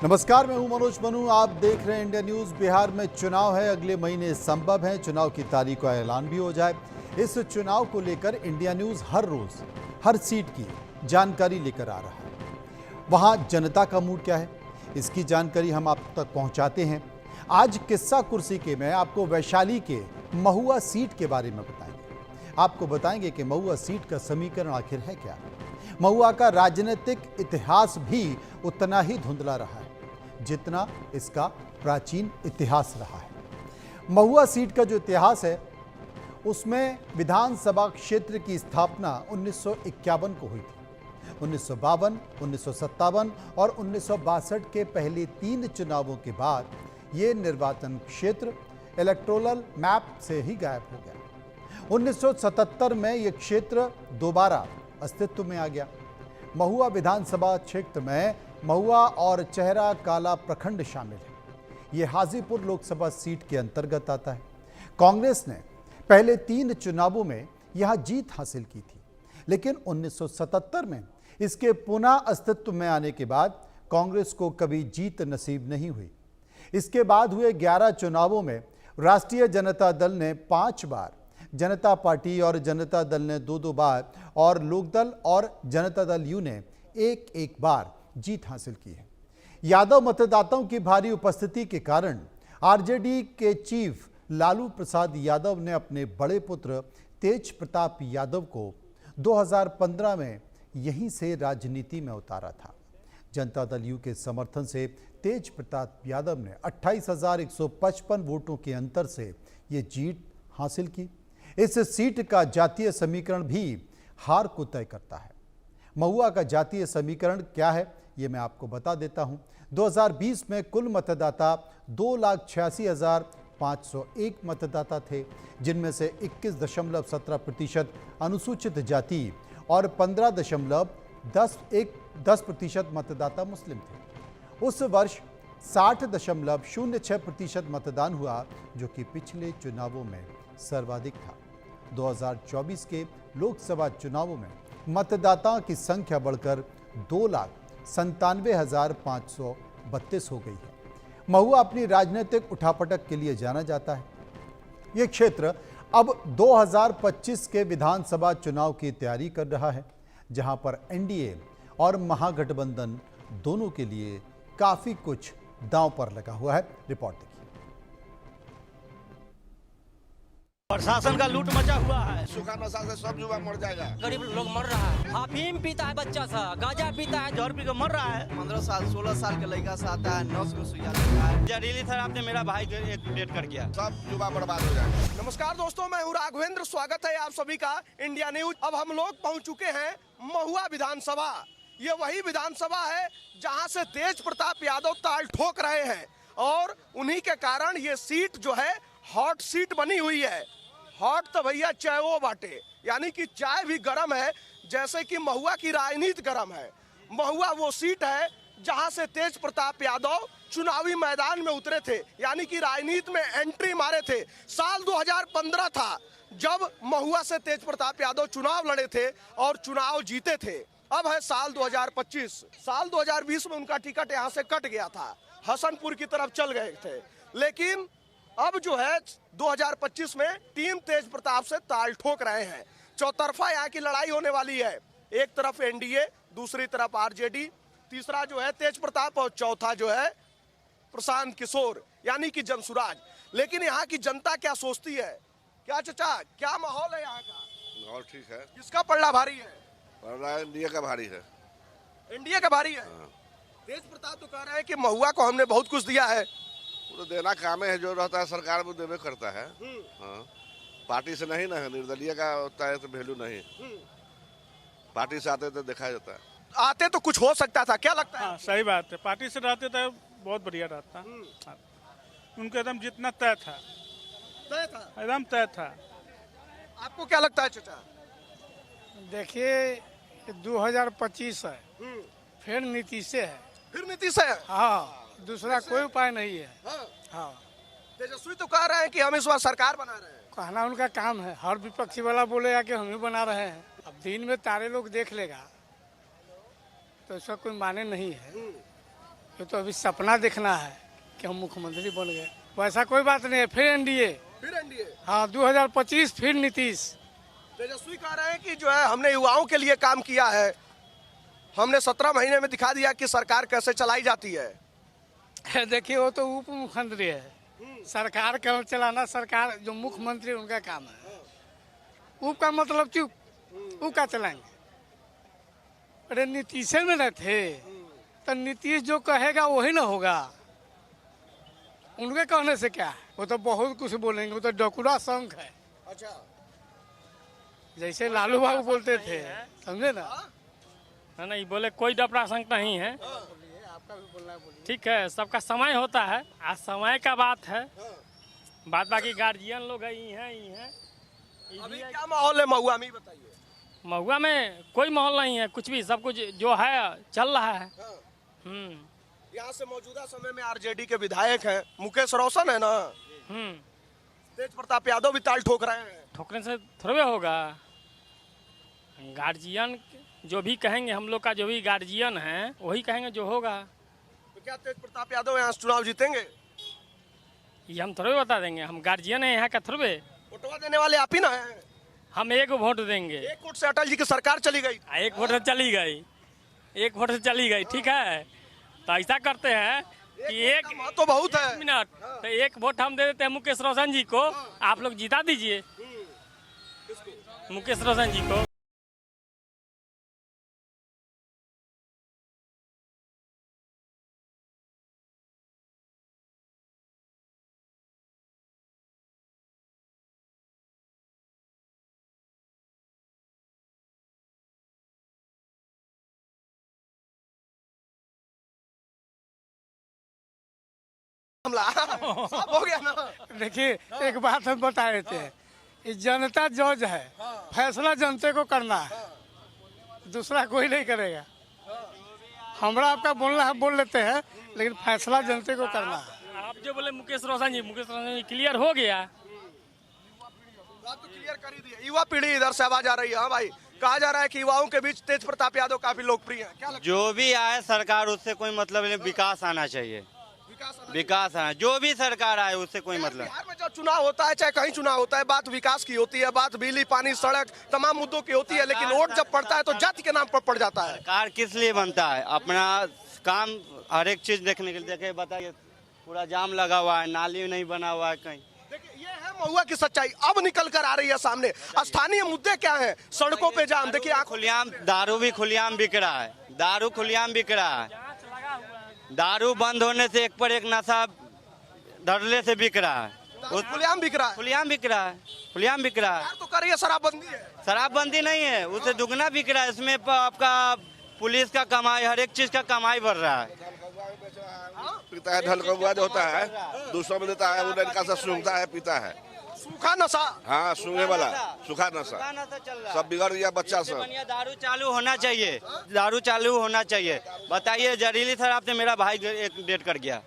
नमस्कार, मैं हूं मनोज मनु। आप देख रहे हैं इंडिया न्यूज। बिहार में चुनाव है, अगले महीने संभव है चुनाव की तारीख का ऐलान भी हो जाए। इस चुनाव को लेकर इंडिया न्यूज हर रोज हर सीट की जानकारी लेकर आ रहा है। वहां जनता का मूड क्या है, इसकी जानकारी हम आप तक पहुंचाते हैं। आज किस्सा कुर्सी के में आपको वैशाली के महुआ सीट के बारे में बताएंगे। आपको बताएंगे कि महुआ सीट का समीकरण आखिर है क्या। महुआ का राजनीतिक इतिहास भी उतना ही धुंधला रहा है जितना इसका प्राचीन इतिहास रहा है। महुआ सीट का जो इतिहास है उसमें विधानसभा क्षेत्र की स्थापना 1951 को हुई थी। 1952, 1957 और 1962 के पहले 3 चुनावों के बाद ये निर्वाचन क्षेत्र इलेक्टोरल मैप से ही गायब हो गया। 1977 में यह क्षेत्र दोबारा अस्तित्व में आ गया। महुआ विधानसभा क्षेत्र में महुआ और चेहरा कला प्रखंड शामिल है। यह हाजीपुर लोकसभा सीट के अंतर्गत आता है। कांग्रेस ने पहले 3 चुनावों में यहां जीत हासिल की थी, लेकिन 1977 में इसके पुनः अस्तित्व में आने के बाद कांग्रेस को कभी जीत नसीब नहीं हुई। इसके बाद हुए 11 चुनावों में राष्ट्रीय जनता दल ने 5 बार, जनता पार्टी और जनता दल ने 2-2 बार और लोकदल और जनता दल यू ने 1-1 बार जीत हासिल की है। यादव मतदाताओं की भारी उपस्थिति के कारण आरजेडी के चीफ लालू प्रसाद यादव ने अपने बड़े पुत्र तेज प्रताप यादव को 2015 में यहीं से राजनीति में उतारा था। जनता दल यू के समर्थन से तेज प्रताप यादव ने 28,155 वोटों के अंतर से ये जीत हासिल की। इस सीट का जातीय समीकरण भी हार को तय करता है। महुआ का जातीय समीकरण क्या है ये मैं आपको बता देता हूं। 2020 में कुल मतदाता 2,86,501 मतदाता थे, जिनमें से 21.17% अनुसूचित जाति और 15.10% मतदाता मुस्लिम थे। उस वर्ष 60.06% मतदान हुआ, जो कि पिछले चुनावों में सर्वाधिक था। 2024 के लोकसभा चुनावों में मतदाताओं की संख्या बढ़कर 2,97,532 हो गई है। महुआ अपनी राजनीतिक उठापटक के लिए जाना जाता है। यह क्षेत्र अब 2025 के विधानसभा चुनाव की तैयारी कर रहा है, जहां पर एनडीए और महागठबंधन दोनों के लिए काफी कुछ दांव पर लगा हुआ है। रिपोर्ट देखिए। प्रशासन का लूट मचा हुआ है। सूखा नशा से सब युवा मर जाएगा। गरीब लोग मर रहा है। अफीम पीता है बच्चा सा, गांजा पीता है, जहर पी के मर रहा है। 15 साल 16 साल के लड़का से आता है, 9 में सुइया लगता है। जहरीली शराब ने मेरा भाई को एक डेट कर गया। सब युवा बर्बाद हो जाएगा। नमस्कार दोस्तों, मैं हूं राघवेंद्र। स्वागत है आप सभी का इंडिया न्यूज। अब हम लोग पहुंच चुके हैं महुआ विधानसभा। ये वही विधानसभा है जहां से तेज प्रताप यादव ताल ठोक रहे हैं और उन्हीं के कारण ये सीट जो है हॉट सीट बनी हुई है। हॉट तो भैया चाय वो बाटे, यानी कि चाय भी गर्म है, जैसे कि महुआ की राजनीति गर्म है। महुआ वो सीट है जहां से तेज प्रताप यादव चुनावी मैदान में उतरे थे, यानी कि राजनीति में एंट्री मारे थे। साल 2015 था जब महुआ से तेज प्रताप यादव चुनाव लड़े थे और चुनाव जीते थे। अब है साल 2025। साल 2020 में उनका टिकट यहाँ से कट गया था, हसनपुर की तरफ चल गए थे। लेकिन अब जो है 2025 में टीम तेज प्रताप से ताल ठोक रहे हैं। चौतरफा यहाँ की लड़ाई होने वाली है। एक तरफ एनडीए, दूसरी तरफ आरजेडी, तीसरा जो है तेज प्रताप और चौथा जो है प्रशांत किशोर, यानी कि जनसुराज। लेकिन यहाँ की जनता क्या सोचती है? क्या चचा, क्या माहौल है यहाँ का? माहौल ठीक है। किसका पलड़ा भारी है? पलड़ा एनडीए का भारी है। एनडीए का भारी है। तेज प्रताप तो कह रहे हैं कि महुआ को हमने बहुत कुछ दिया है। वो तो देना काम है, जो रहता है सरकार वो देवे करता है। हाँ, पार्टी से नहीं ना है, निर्दलीय का होता है तो वैल्यू नहीं। पार्टी से आते तो देखा जाता है। आते तो कुछ हो सकता था, क्या लगता है? हाँ, सही बात है। पार्टी से रहते तो बहुत बढ़िया रहता। हाँ। उनका एकदम जितना तय था, एकदम तय था। आपको क्या लगता है चचा? देखिए 2025 है, फिर नीतीश है। फिर नीतीश है? हाँ, दूसरा कोई उपाय नहीं है। हाँ। तेजस्वी तो कह रहे हैं कि हम इस बार सरकार बना रहे हैं। कहना उनका काम है। हर विपक्षी वाला बोलेगा कि हम ही बना रहे हैं। अब दिन में तारे लोग देख लेगा तो इसका कोई माने नहीं है। ये तो अभी सपना देखना है कि हम मुख्यमंत्री बन गए, वैसा कोई बात नहीं है। फिर एनडीए, हाँ 2025 फिर नीतीश। तेजस्वी कह रहे हैं कि जो है हमने युवाओं के लिए काम किया है, हमने 17 महीने में दिखा दिया कि सरकार कैसे चलाई जाती है। देखिए वो तो उप मुख्यमंत्री है, सरकार का चलाना सरकार जो मुख्यमंत्री उनका काम है। उप का मतलब चुप, उप का चलाएंगे। अरे नीतीश में न थे तो नीतीश जो कहेगा वही ना होगा, उनके कहने से क्या है। वो तो बहुत कुछ बोलेंगे, वो तो डकुरा शंख है। अच्छा, जैसे लालू बाबू बोलते थे, समझे ना। है नहीं, बोले कोई डपरा संक नहीं है। ठीक है, सबका समय होता है, आज समय का बात है। बात बाकी गार्जियन लोग हैं। अभी क्या माहौल है महुआ में, बताइए। महुआ में कोई माहौल नहीं है, कुछ भी, सब कुछ जो है चल रहा है। यहाँ से मौजूदा समय में आरजेडी के विधायक हैं, मुकेश रोशन है ना, तेज प्रताप यादव भी ताल ठोक रहे हैं। ठोकने से थोड़े होगा। गार्जियन जो भी कहेंगे, हम लोग का जो भी गार्जियन है वही कहेंगे जो होगा। तो क्या तेज प्रताप यादव यहाँ चुनाव जीतेंगे? ये हम थोड़े बता देंगे, हम गार्जियन है यहाँ का थोड़े। वोटवा देने वाले आप ही ना हैं। हम एक वोट देंगे। एक वोट से अटल जी की सरकार चली गई। एक वोट से चली गई, ठीक है। तो ऐसा करते हैं कि एक तो बहुत है। मिनट, तो एक वोट हम दे देते हैं मुकेश रोशन जी को, आप लोग जिता दीजिए मुकेश रोशन जी को। सब हो गया ना। देखिए एक बात हम बता देते हैं, ये जनता जज है, फैसला जनते को करना है, दूसरा कोई नहीं करेगा। हमरा आपका बोलना है बोल लेते हैं, लेकिन फैसला जनते को करना है। आप जो बोले मुकेश रोशन जी क्लियर हो गया। बात तो क्लियर कर ही दिया। युवा पीढ़ी इधर से आवाज आ रही है। हाँ भाई, कहा जा रहा है कि युवाओं के बीच तेज प्रताप यादव काफी लोकप्रिय है, क्या लगता है? जो भी आए सरकार उससे कोई मतलब नहीं, विकास आना चाहिए। विकास आना, जो भी सरकार आए उससे कोई मतलब। बिहार में जब चुनाव होता है, चाहे कहीं चुनाव होता है, बात विकास की होती है, बात बिजली पानी सड़क तमाम मुद्दों की होती है, लेकिन वोट जब पड़ता है तो जाति के नाम पर पड़ जाता है। सरकार किस लिए बनता है? अपना काम हर एक चीज देखने के लिए। देखिए बताइए, पूरा जाम लगा हुआ है, नाली नहीं बना हुआ है कहीं। देखिए ये है महुआ की सच्चाई, अब निकल कर आ रही है सामने। स्थानीय मुद्दे क्या है? सड़कों पे जाम, देखिए खुलेआम दारू भी खुलेआम बिक रहा है, दारू खुलेआम बिक रहा है। दारू बंद होने से एक पर एक नशा धरले से बिक रहा है। खुलेआम बिक रहा है, खुलेआम बिक रहा है, खुलेआम बिक रहा है। सरकार तो कर रही है, शराबबंदी है। शराबबंदी नहीं है, उससे दुगना बिक रहा है। इसमें आपका पुलिस का कमाई, हर एक चीज का कमाई बढ़ रहा है। पीता है, ढल का जो होता है 200 में देता है, वो लड़का से सूंघता है, पीता है। सूखा नशा, हाँ सूंघने वाला, सूखा नशा चल रहा है। सब बिगड़ गया बच्चा सब। दारू चालू होना चाहिए, दारू चालू होना चाहिए। बताइए, जहरीली शराब से मेरा भाई एक डेट कर गया।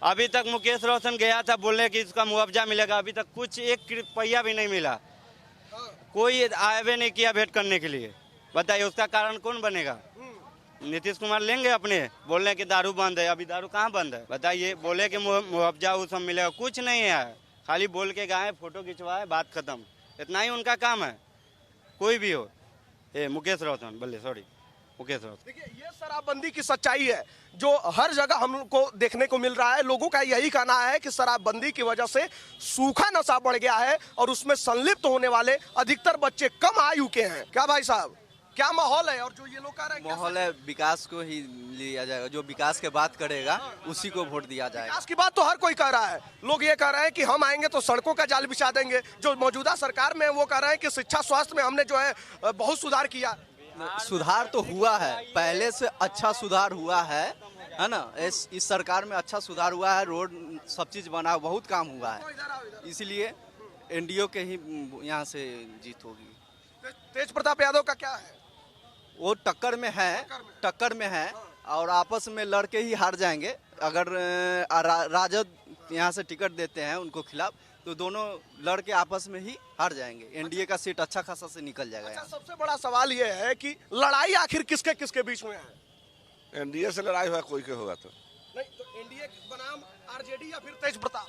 अभी तक मुकेश रोशन गया था बोलने कि इसका मुआवजा मिलेगा, अभी तक कुछ 1 रुपया भी नहीं मिला। कोई आए नहीं किया भेंट करने के लिए। बताइए उसका कारण कौन बनेगा? नीतीश कुमार लेंगे अपने, बोल रहे कि दारू बंद है। अभी दारू कहाँ बंद है? बताइए, बोले कि मुआवजा वो सब मिलेगा, कुछ नहीं है। खाली बोल के गए, फोटो खिंचवाए, बात खत्म। इतना ही उनका काम है। कोई भी हो, मुकेश रोशन बोले, सॉरी मुकेश रोशन। देखिए ये शराबबंदी की सच्चाई है जो हर जगह हमको देखने को मिल रहा है। लोगों का यही कहना है कि शराबबंदी की वजह से सूखा नशा बढ़ गया है और उसमें संलिप्त होने वाले अधिकतर बच्चे कम आयु के हैं। क्या भाई साहब, क्या माहौल है? और जो ये लोग कह रहे हैं माहौल है, विकास को ही लिया जाएगा। जो विकास के बात करेगा उसी को वोट दिया जाएगा। विकास की बात तो हर कोई कह रहा है। लोग ये कह रहे हैं कि हम आएंगे तो सड़कों का जाल बिछा देंगे। जो मौजूदा सरकार में वो कह रहे हैं कि शिक्षा स्वास्थ्य में हमने जो है बहुत सुधार किया। सुधार तो हुआ है, पहले से अच्छा सुधार हुआ है ना। इस सरकार में अच्छा सुधार हुआ है, रोड सब चीज बना, बहुत काम हुआ है। इसलिए एनडीए के ही यहाँ से जीत होगी। तेज प्रताप यादव का क्या है? वो टक्कर में है और आपस में लड़के ही हार जाएंगे। अगर राजद यहाँ से टिकट देते हैं उनको खिलाफ, तो दोनों लड़के आपस में ही हार जाएंगे। एनडीए का सीट अच्छा खासा से निकल जाएगा। अच्छा, सबसे बड़ा सवाल ये है कि लड़ाई आखिर किसके किसके बीच में है? एनडीए से लड़ाई हुआ, कोई के होगा तो एनडीए बनाम आरजेडी या फिर तेज प्रताप?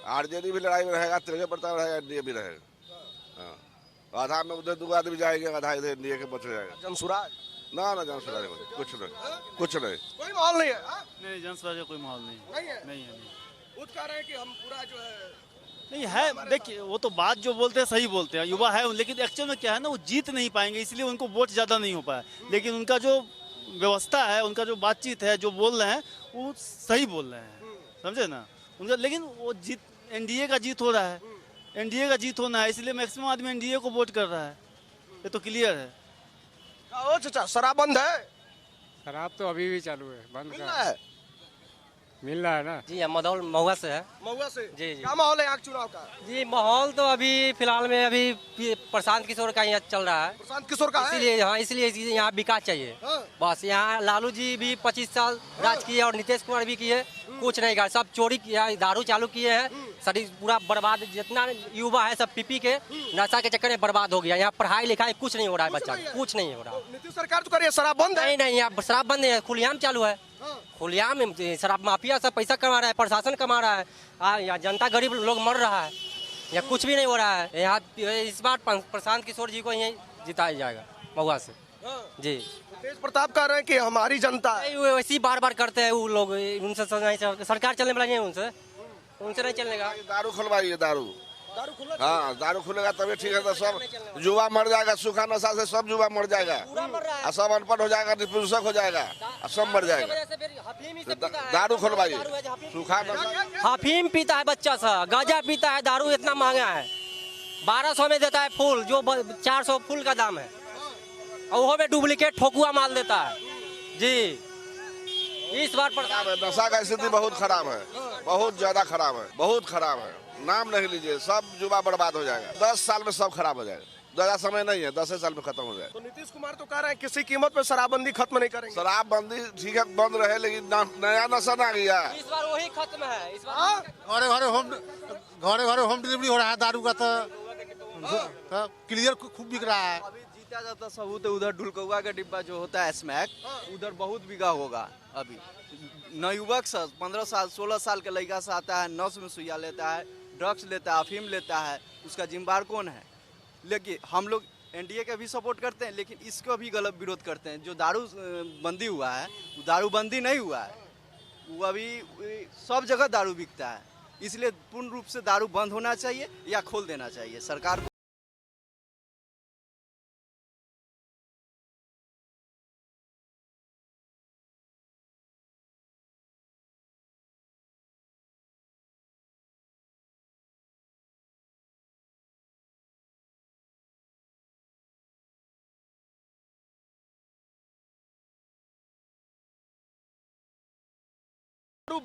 आरजेडी भी लड़ाई में रहेगा, तेज प्रताप रहेगा, एनडीए भी रहेगा। हाँ, आधा में उधर 2 आदमी जाएंगे, आधा इधर एनडीए के बच जाएगा। जनसुराज? ना जनसुराज कुछ नहीं, कुछ नहीं, कोई माहौल नहीं है? नहीं, जनसुराज का कोई माहौल नहीं नहीं है? नहीं है। खुद कह रहे हैं कि हम पूरा जो है नहीं है, देखिए वो तो बात जो बोलते हैं सही बोलते हैं, युवा है, लेकिन एक्चुअल में क्या है ना, वो जीत नहीं पाएंगे, इसलिए उनको वोट ज़्यादा नहीं हो पाया। लेकिन उनका जो व्यवस्था है, उनका जो बातचीत है, जो बोल रहे हैं वो सही बोल रहे हैं, समझे ना उनका। लेकिन वो जीत, एनडीए का जीत हो रहा है, एनडीए का जीत होना है, इसलिए मैक्सिमम आदमी एनडीए को वोट कर रहा है, ये तो क्लियर है। ओ चाचा, शराब बंद है? शराब तो अभी भी चालू है, बंद मिल रहा है? मिल रहा है ना। जी हम माहौल महुआ से है। महुआ से? जी, जी। क्या माहौल है यहाँ चुनाव का? जी माहौल तो अभी फिलहाल में अभी प्रशांत किशोर का यहाँ चल रहा है, प्रशांत किशोर का है? इसीलिए हाँ, इसलिए यहाँ विकास चाहिए। हाँ। बस यहाँ लालू जी भी 25 साल राज किए और नीतीश कुमार भी किए, कुछ नहीं कहा, सब चोरी किया, दारू चालू किए हैं, शरीर पूरा बर्बाद, जितना युवा है सब पी के नशा के चक्कर में बर्बाद हो गया। यहाँ पढ़ाई लिखाई कुछ नहीं हो रहा है, बच्चा कुछ नहीं हो रहा। नीतीश सरकार तो करे शराब बंद है? नहीं नहीं, यहाँ शराब बंद है, खुलेआम चालू है, खुलेआम शराब माफिया सब पैसा कमा रहा है, प्रशासन कमा रहा है, यहाँ जनता गरीब लोग मर रहा है, यहाँ कुछ भी नहीं हो रहा है। यहाँ इस बार प्रशांत किशोर जी को यही जिताया जाएगा महुआ से। जी तेज प्रताप कह रहे हैं कि हमारी जनता है। नहीं, वो वैसे ही बार बार करते हैं वो लोग, उनसे सरकार चलने वाला नहीं, उनसे नहीं चलेगा। दारू खुलवाइए, दारू खुला? हाँ, दारू खुलेगा तभी ठीक है, तो सब युवा मर जाएगा, सूखा नशा से सब युवा मर जाएगा, और सब अनपढ़ हो जाएगा, निपुंसक हो जाएगा, और सब मर जाएगा। दारू खुलवाइए, सूखा नशा। अफीम पीता है बच्चा सा, गांजा पीता है, दारू इतना महंगा है, 1200 में देता है फूल, जो 400 फूल का दाम है, और वो में डुप्लीकेट ठोकुआ माल देता है। जी इस बार नशा का स्थिति बहुत खराब है, बहुत ज्यादा खराब है, बहुत खराब है, नाम नहीं लीजिए, सब युवा बर्बाद हो जाएगा, 10 साल में सब खराब हो जाएगा, ज्यादा समय नहीं है, 10 साल में खत्म हो जाएगा। तो नीतीश कुमार तो कह रहे हैं किसी कीमत पे शराबबंदी खत्म नहीं करेंगे। शराबबंदी ठीक है बंद रहे, लेकिन नया नशा ना गया, इस बार वही खत्म है। इस बार घरे घरे होम डिलीवरी हो रहा है दारू का, तो क्लियर खूब बिक रहा है। अभी जीता जाता सबूत है, उधर ढुलकौआ का डिब्बा जो होता है स्मैक, उधर बहुत बिका होगा। अभी नवयुवक से 15 साल 16 साल के लड़का से आता है, नस में सुइया लेता है, ड्रग्स लेता है, अफीम लेता है, उसका जिम्मेदार कौन है? लेकिन हम लोग एनडीए का भी सपोर्ट करते हैं, लेकिन इसको भी गलत विरोध करते हैं। जो दारू बंदी हुआ है, वो दारू बंदी नहीं हुआ है, वो अभी सब जगह दारू बिकता है, इसलिए पूर्ण रूप से दारू बंद होना चाहिए या खोल देना चाहिए सरकार को।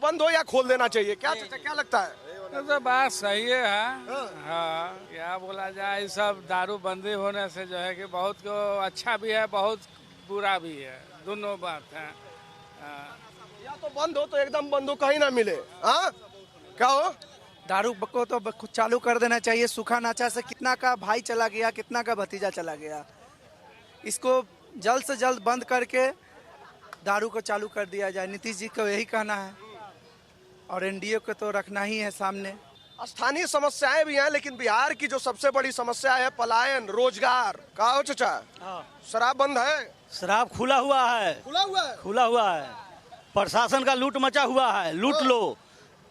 बंद हो या खोल देना चाहिए, क्या लगता है? तो बात सही है। हाँ, क्या बोला जाए, सब दारू बंदी होने से जो है कि बहुत को अच्छा भी है, बहुत बुरा भी है, दोनों बात है। या तो बंद हो तो एकदम बंद हो, कहीं ना मिले। हाँ क्या हो? दारू को तो चालू कर देना चाहिए। सूखा नशा से कितना का भाई चला गया, कितना का भतीजा चला गया। इसको जल्द से जल्द बंद करके दारू को चालू कर दिया जाए। नीतीश जी को यही कहना है, और एनडीए को तो रखना ही है सामने। स्थानीय समस्याएं भी हैं, लेकिन बिहार की जो सबसे बड़ी समस्या है पलायन, रोजगार। कहा हो चाचा? शराब बंद है? शराब खुला हुआ है, खुला हुआ है। प्रशासन का लूट मचा हुआ है, लूट लो।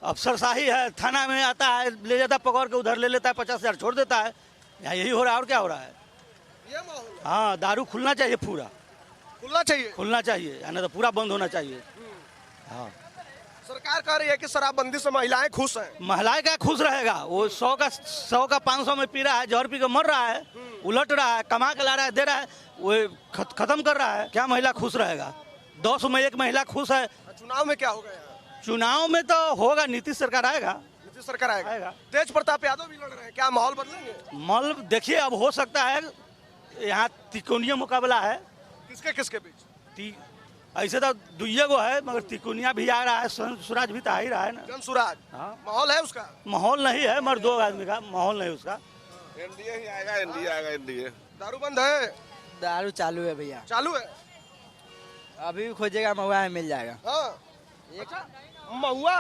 अफसरशाही है, थाना में आता है, ले जाता पकड़ के उधर ले लेता है, 50,000 छोड़ देता है। यहाँ यही हो रहा है, और क्या हो रहा है? हाँ, दारू खुलना चाहिए, पूरा खुलना चाहिए, यानी तो पूरा बंद होना चाहिए। हाँ, सरकार कह रही है कि शराबबंदी से महिलाएं खुश हैं। महिलाएं क्या खुश रहेगा? वो 100 का 500 में पी रहा है, जहर पी के मर रहा है, उलट रहा है, कमा के ला रहा है, दे रहा है, वो खत्म कर रहा है। क्या महिला खुश रहेगा? 200 में 1 महिला खुश है। चुनाव में क्या होगा? चुनाव में तो होगा, नीतीश सरकार आएगा। नीतीश सरकार आएगा। तेज प्रताप यादव भी लड़ रहे हैं, क्या माहौल बदलेंगे? माहौल देखिए, अब हो सकता है यहाँ तिकोनिया मुकाबला है। किसके बीच? ऐसे तो दुइये गो है, मगर तिकोनिया भी आ रहा है, स्वराज भी तो आ ही रहा है ना। जनसुराज? हाँ, माहौल है उसका? माहौल नहीं है, मगर 2 आदमी का माहौल नहीं उसका। एनडीए ही आएगा, एनडीए। दारू बंद है? दारू चालू है भैया, चालू है। अभी भी खोजेगा महुआ में मिल जाएगा। हाँ। अच्छा, महुआ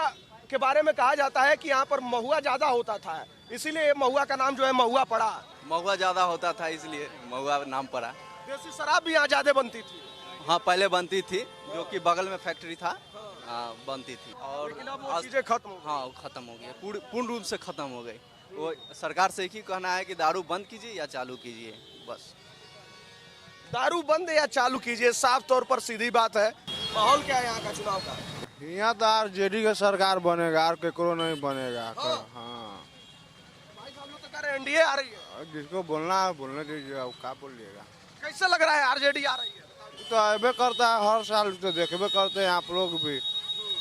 के बारे में कहा जाता है कि यहाँ पर महुआ ज्यादा होता था, इसीलिए महुआ का नाम जो है महुआ पड़ा। महुआ ज़्यादा होता था इसलिए महुआ नाम पड़ा। देसी शराब भी यहाँ ज्यादा बनती थी। हाँ, पहले बनती थी, जो कि बगल में फैक्ट्री था, बनती थी। और लेकिन अब वो चीजें खत्म हो गई। हाँ, वो खत्म हो गई, पूर्ण रूप से खत्म हो गई। वो सरकार से एक ही कहना है कि दारू बंद कीजिए या चालू कीजिए, बस। दारू बंद या चालू कीजिए, साफ तौर पर सीधी बात है। माहौल क्या है यहाँ का चुनाव का? यहाँ तो आरजेडी का सरकार बनेगा और केकरो नहीं बनेगा। हाँ, भाई साहब लोग तो कह रहे हैं एनडीए आ रही है। जिसको बोलना है बोलने दीजिए, अब क्या बोलिएगा। कैसे लग रहा है आरजेडी आ रही है? तो अबे करता है हर साल, तो देखबे करते हैं आप लोग भी,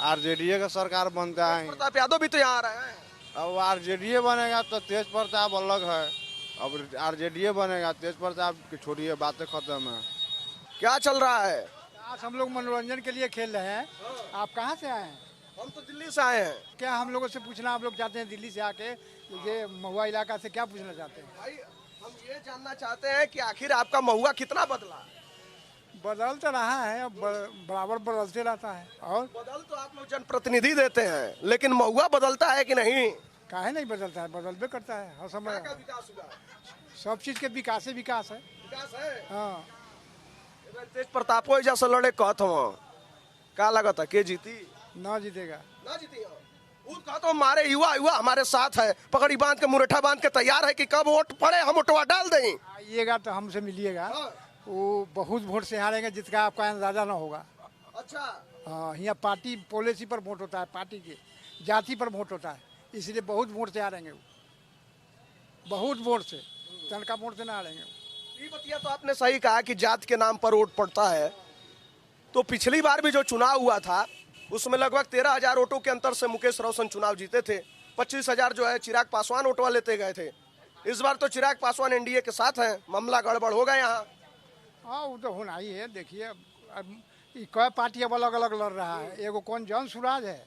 आरजेडी का सरकार बनता है। प्रताप यादव भी तो यहाँ आ रहे हैं। अब आरजेडी बनेगा तो तेज प्रताप अलग है, अब आरजेडी बनेगा, तेज प्रताप की छोड़िए, बातें खत्म है। क्या चल रहा है? आज हम लोग मनोरंजन के लिए खेल रहे हैं। आप कहाँ से आए हैं? हम तो दिल्ली से आए हैं। क्या हम लोगों से पूछना आप लोग चाहते हैं दिल्ली से आके, ये महुआ इलाका से क्या पूछना चाहते हैं? भाई हम ये जानना चाहते हैं कि आखिर आपका महुआ कितना बदला? बदल तो रहा है, अब बराबर बदलते रहता है। और बदल तो आप लोग जनप्रतिनिधि देते हैं, लेकिन महुआ बदलता है कि नहीं? काहे नहीं बदलता है, बदलबे करता है हर समय। क्या विकास हुआ? सब चीज के विकास है, विकास है। विकास है। हाँ, तेज प्रतापो जैसे लड़े कहत हम का लगता के जीती? ना जीतेगा। ना जीती वो कहते हमारे युवा हमारे साथ है, पकड़ी बांध के मुरेठा बांध के तैयार है कि कब वोट पड़े हम वोटवा डाल दें। आइएगा तो हमसे मिलिएगा। वो बहुत वोट से हारेंगे, जिसका आपका अंदाजा ना होगा। अच्छा। हाँ, यहाँ पार्टी पॉलिसी पर वोट होता है, पार्टी के जाति पर वोट होता है, इसलिए बहुत वोट से हारेंगे वो, बहुत वोट से, तनका वोट से ना हारेंगे। ये बतिया तो आपने सही कहा कि जात के नाम पर वोट पड़ता है। तो पिछली बार भी जो चुनाव हुआ था उसमें लगभग 13,000 वोटों के अंतर से मुकेश रोशन चुनाव जीते थे। 25,000 जो है चिराग पासवान वोटवा लेते गए थे। इस बार तो चिराग पासवान एनडीए के साथ हैं, मामला गड़बड़ होगा यहाँ। हाँ, वो तो होना ही है। देखिए अब कई पार्टी अब अलग अलग लड़ रहा है। एगो कौन जन सुराज है,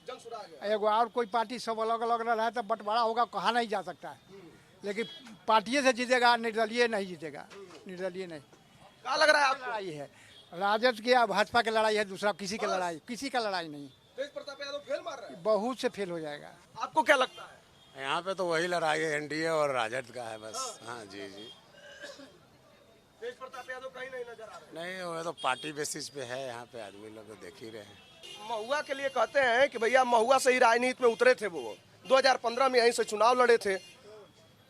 एगो और कोई पार्टी, सब अलग अलग लड़ रहा है, तो बंटवारा होगा, कहा नहीं जा सकता है। लेकिन पार्टी से जीतेगा, निर्दलीय नहीं जीतेगा, निर्दलीय नहीं। क्या लग रहा है आपको? लड़ाई है राजद की या भाजपा की लड़ाई है, दूसरा किसी की लड़ाई, किसी का लड़ाई नहीं। तेज प्रताप यादव फेल मार रहे हैं। बहुत से फेल हो जाएगा। आपको क्या लगता है? यहाँ पे तो वही लड़ाई है, एनडीए और राजद का है बस। हाँ जी जी। तेज प्रताप यादव कहीं नहीं नजर आ रहे। नहीं, वो तो पार्टी बेसिस पे है, यहाँ पे आदमी लोग तो देख ही रहे हैं। महुआ के लिए कहते हैं कि भैया महुआ से ही राजनीति में उतरे थे वो। 2015 में यहीं से चुनाव लड़े थे,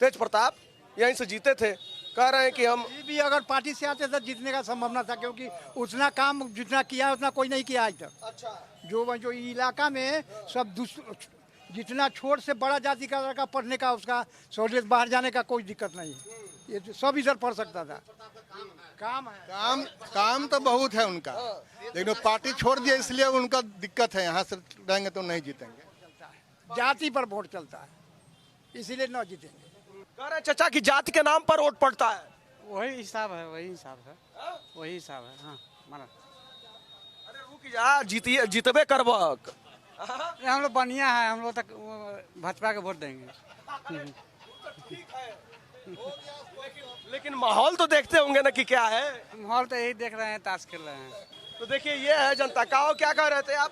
तेज प्रताप यहीं से जीते थे। कह रहे हैं कि हम भी अगर पार्टी से आते तो जीतने का संभावना था, क्योंकि उतना काम जितना किया है उतना कोई नहीं किया आज तक। अच्छा। जो इलाका में सब जितना छोट से बड़ा जाति का लड़का पढ़ने का, उसका सहूलियत बाहर जाने का कोई दिक्कत नहीं है, ये तो सब इधर पढ़ सकता था। काम है, काम तो बहुत है उनका, लेकिन पार्टी छोड़ दिया इसलिए उनका दिक्कत है। यहाँ से रहेंगे तो नहीं जीतेंगे। जाति पर वोट चलता है, इसीलिए न जीतेंगे। कह रहे चाचा की जाति के नाम पर वोट पड़ता है। वही हिसाब है, वही हिसाब है, वही हिसाब है। हाँ, माना। अरे रुक जा, जीतबे करबक। हम लोग बढ़िया है, हम लोग तक भाजपा के वोट देंगे। लेकिन माहौल तो देखते होंगे ना कि क्या है। माहौल तो यही देख रहे हैं, ताश खेल रहे हैं। तो देखिए ये है जनता का। क्या कह रहे थे आप?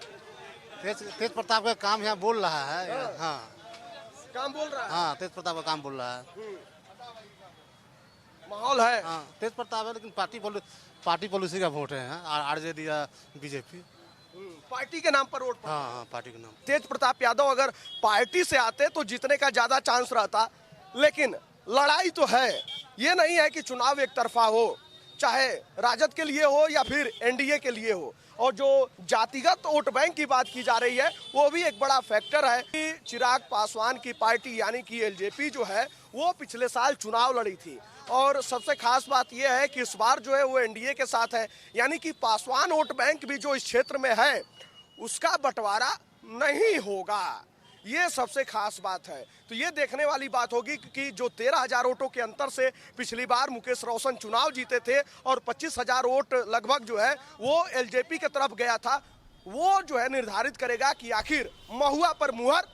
तेज प्रताप का काम यहाँ बोल रहा है। हाँ, काम बोल रहा है। हाँ, तेज प्रताप का काम बोल रहा है। माहौल है। हाँ, तेज प्रताप है, लेकिन पार्टी पॉलिसी का वोट है। आरजेडी या बीजेपी, पार्टी के नाम पर वोट। हाँ, पार्टी के नाम। तेज प्रताप यादव अगर पार्टी से आते तो जीतने का ज्यादा चांस रहता, लेकिन लड़ाई तो है। ये नहीं है कि चुनाव एक तरफा हो, चाहे राजद के लिए हो या फिर एनडीए के लिए हो। और जो जातिगत वोट बैंक की बात की जा रही है, वो भी एक बड़ा फैक्टर है कि चिराग पासवान की पार्टी यानी कि एलजेपी जो है वो पिछले साल चुनाव लड़ी थी। और सबसे खास बात यह है कि इस बार जो है वो एनडीए के साथ है, यानी कि पासवान वोट बैंक भी जो इस क्षेत्र में है उसका बंटवारा नहीं होगा। ये सबसे खास बात है। तो ये देखने वाली बात होगी कि जो 13,000 वोटों के अंतर से पिछली बार मुकेश रोशन चुनाव जीते थे और 25,000 वोट लगभग जो है वो एलजेपी की तरफ गया था, वो जो है निर्धारित करेगा कि आखिर महुआ पर मुहर